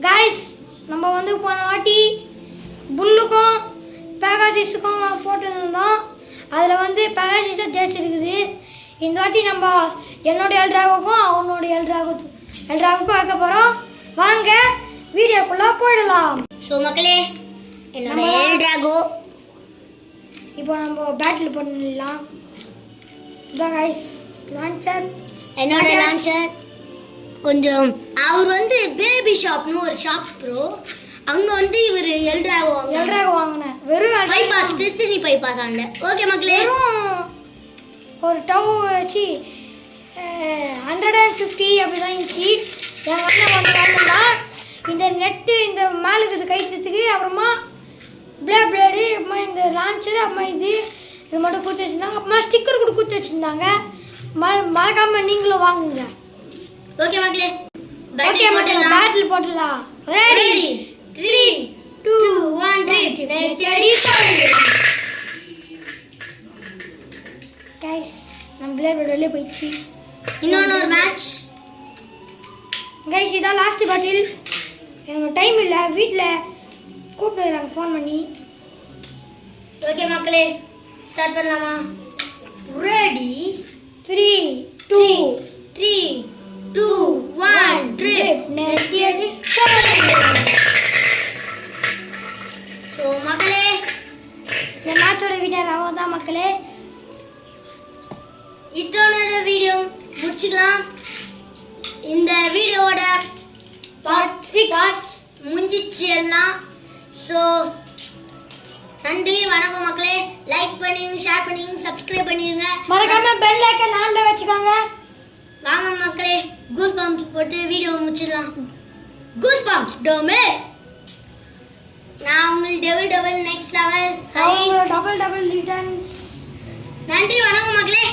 Guys நம்ம வந்து போன வாட்டி புல்லுக்கும் பெகாசிஸுக்கும் போட்டுருந்தோம். அதில் வந்து பெகாசிஸை ஜெயிச்சிருக்குது. இந்த வாட்டி நம்ம என்னோட எல்ட்ராகுக்கும் அவனோட எல்ட்ராகுக்கும் வைக்க போகிறோம். வாங்க வீடியோக்குள்ளே போயிடலாம். ஸோ மக்களே, என்னோட எல்ட்ராகோ இப்போ நம்ம பேட்டில் பண்ணிடலாம். இதான் கைஸ் லான்ச்சர். என்னோட லான்ச்சர் கொஞ்சம் அவர் வந்து பேபி ஷாப்னு ஒரு ஷாப் ப்ரோ. அங்கே வந்து இவர் எல்ட்ராகோ வாங்கினேன். வெறும் பைபாஸ் திருத்தணி பைபாஸ் ஆண்ட. ஓகே மக்களே, ஒரு டவ் வச்சு 150 அப்படி தான் இருந்துச்சு. என் அண்ணன் வந்து வாங்கினா இந்த நெட்டு இந்த மேலுக்கு கைத்துக்கு அப்புறமா பிளேடு அப்புறமா இந்த லான்ச்சர் அப்புறமா இது மட்டும் கொடுத்து வச்சுருந்தாங்க. அப்புறமா ஸ்டிக்கர் கூட கொடுத்து வச்சுருந்தாங்க. மறக்காமல் நீங்களும் வாங்குங்க. ஓகே மக்களே, பேட்டில் போட்டுடலாம். ரெடி 3 2 1 ரெடி கைஸ் நம்ம பிளேட் வெளியே போயிடுச்சு. இன்னொன்று ஒரு மேட்ச் கைஸ். இதான் லாஸ்ட் பேட்டில். எனக்கு டைம் இல்லை, வீட்டில் கூப்பிட்டுறாங்க ஃபோன் பண்ணி. ஓகே மக்களே, ஸ்டார்ட் பண்ணலாமா? Ready 3 2 1 ready. ஸோ மக்களே, இந்த மேட்சோட வின்னர் அவன் தான் மக்களே. இதோட வீடியோ முடிச்சுக்கலாம். இந்த வீடியோவோட பார்ட் 6 முடிஞ்சிச்சு எல்லாம். ஸோ நன்றி, வணக்கம் மக்களே. லைக் பண்ணிங்க, ஷேர் பண்ணிங்க, சப்ஸ்கிரைப் பண்ணிடுங்க. மறக்காம பெல் ஐக்கன் ஆன்ல வச்சுக்கோங்க. வாங்க மக்களே, கூஸ் பம்ப்ஸ் போட்டு வீடியோ முடிச்சிடலாம். கூஸ் பம்ப்ஸ் டோமே. நான் உங்களுக்கு double next level double returns. நன்றி, வணக்கம் மக்களே.